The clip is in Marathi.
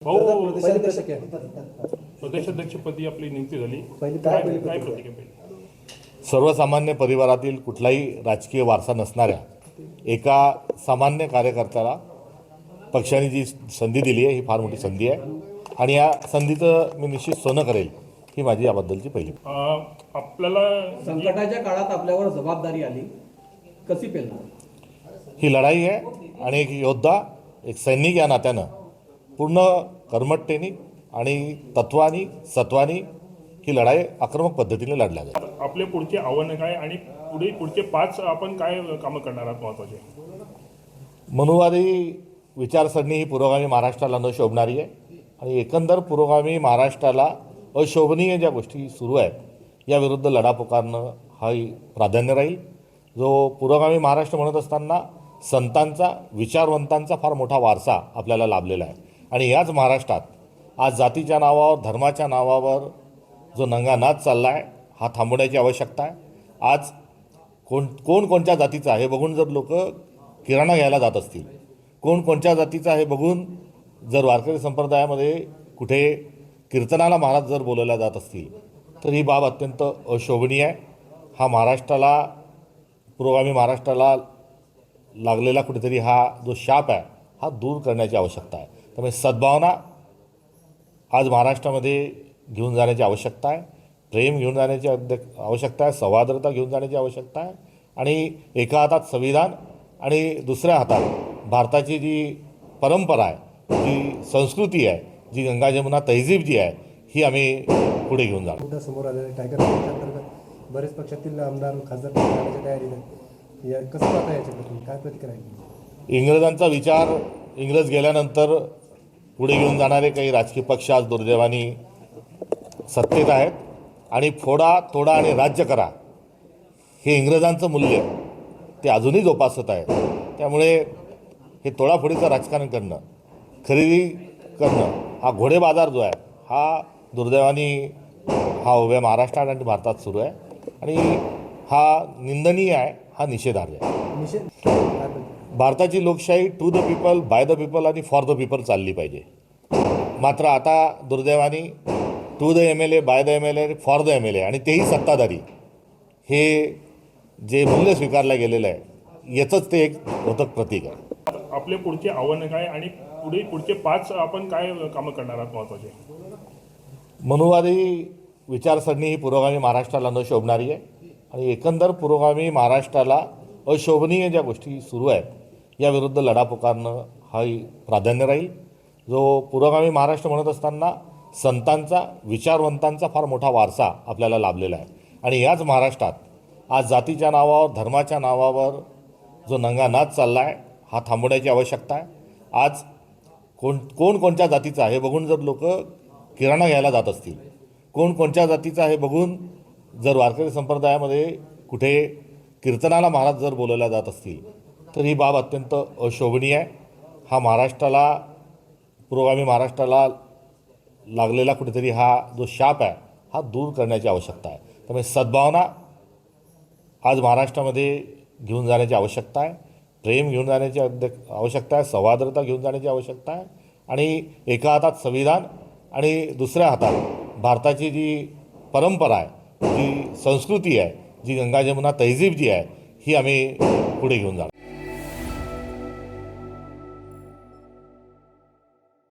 भाऊ प्रदेशाध्यक्षपदी आपली नियुक्ती झाली, काय प्रतिक्रिया पहिली? सर्वसामान्य परिवारातील कुठलाही राजकीय वारसा नसणाऱ्या एका सामान्य कार्यकर्त्याला पक्षाने जी संधी दिली आहे ही फार मोठी संधी आहे आणि या संधीचं मी निश्चित सोनं करेल ही माझी याबद्दलची पहिली. आपल्याला संकटाच्या काळात आपल्यावर जबाबदारी आली, कशी पेलणार? ही लढाई आहे आणि एक योद्धा, एक सैनिक या नात्यानं पूर्ण कर्मठतेने आणि तत्वानी सत्वानी ही लढाई आक्रमक पद्धतीने लढल्या जाते. आपले पुढचे आव्हान काय आणि पुढचे 5 आपण काय कामं करणार आहात महत्त्वाचे? मनुवादी विचारसरणी ही पुरोगामी महाराष्ट्राला न शोभणारी आहे आणि एकंदर पुरोगामी महाराष्ट्राला अशोभनीय ज्या गोष्टी सुरू आहेत याविरुद्ध लढा पुकारणं हाही प्राधान्य राहील. जो पुरोगामी महाराष्ट्र म्हणत असताना संतांचा, विचारवंतांचा फार मोठा वारसा आपल्याला लाभलेला आहे आणि याच महाराष्ट्रात आज जातीच्या नावावर, धर्माच्या नावावर जो नंगानाच चालला आहे हा थांबवण्याची आवश्यकता आहे. आज कोणत्या जातीचा हे बघून जर लोक किराणा घ्यायला जात असतील, कोणत्या जातीचा हे बघून जर वारकरी संप्रदायामध्ये कुठे कीर्तनाला महाराज जर बोलवल्या जात असतील तर ही बाब अत्यंत अशोभनीय आहे. हा महाराष्ट्राला, पुरोगामी महाराष्ट्राला लागलेला कुठेतरी हा जो शाप आहे हा दूर करण्याची आवश्यकता आहे. त्यामुळे सद्भावना आज महाराष्ट्रामध्ये घेऊन जाण्याची आवश्यकता आहे, प्रेम घेऊन जाण्याची आवश्यकता आहे, सौहार्दता घेऊन जाण्याची आवश्यकता आहे आणि एका हातात संविधान आणि दुसऱ्या हातात भारताची जी परंपरा आहे, जी संस्कृती आहे, जी गंगा जमुना तहजीब जी आहे ही आम्ही पुढे घेऊन जाणार. समोर आलेले टायगर अंतर्गत बरेच पक्षातील आमदार खासदार करण्याच्या तयारीने कसं पाहता याच्याकडे काय प्रतिक्रिया आहे? इंग्रजांचा विचार, इंग्रज गेल्यानंतर पुढे घेऊन जाणारे काही राजकीय पक्ष आज दुर्दैवाने सत्तेत आहेत आणि फोडा, तोडा आणि राज्य करा हे इंग्रजांचं मूल्य ते अजूनही जोपासत आहेत. त्यामुळे हे तोडाफोडीचं राजकारण करणं, खरेदी करणं, हा घोडेबाजार जो आहे हा दुर्दैवाने हा उभ्या महाराष्ट्रात आणि भारतात सुरू आहे आणि हा निंदनीय आहे, हा निषेधार्ह आहे. भारताची लोकशाही to the people, by the people आणि फॉर द पीपल चालली पाहिजे. मात्र आता दुर्दैवाने to the MLA, by the MLA, for the MLA आणि तेही सत्ताधारी हे जे मूल्य स्वीकारलं गेलेलं आहे याचंच ते एक द्योतक प्रतीक आहे. आपले पुढचे आव्हान काय आणि पुढचे 5 आपण काय कामं करणार आहात महत्त्वाचे? मनुवादी विचारसरणी ही पुरोगामी महाराष्ट्राला न शोभणारी आहे आणि एकंदर पुरोगामी महाराष्ट्राला अशोभनीय ज्या गोष्टी सुरू आहेत याविरुद्ध लढा पुकारणं हाही प्राधान्य राहील. जो पुरोगामी महाराष्ट्र म्हणत असताना संतांचा, विचारवंतांचा फार मोठा वारसा आपल्याला लाभलेला आहे आणि याच महाराष्ट्रात आज जातीच्या नावावर, धर्माच्या नावावर जो नंगानाच चालला आहे हा थांबवण्याची आवश्यकता आहे. आज कोणत्या जातीचा हे बघून जर लोक किराणा घ्यायला जात असतील, कोणत्या जातीचा हे बघून जर वारकरी संप्रदायामध्ये कुठे कीर्तनाला महाराज जर बोलवल्या जात असतील तर ही बाब अत्यंत अशोभनीय आहे. हा महाराष्ट्राला, पुरोगामी महाराष्ट्राला लागलेला कुठेतरी हा जो शाप आहे हा दूर करण्याची आवश्यकता आहे. त्यामुळे सद्भावना आज महाराष्ट्रामध्ये घेऊन जाण्याची आवश्यकता आहे, प्रेम घेऊन जाण्याची आवश्यकता आहे, सौहार्दता घेऊन जाण्याची आवश्यकता आहे आणि एका हातात संविधान आणि दुसऱ्या हातात भारताची जी परंपरा आहे, जी संस्कृती आहे, जी गंगा जमुना तहजीब जी आहे ही आम्ही पुढे घेऊन जाणार.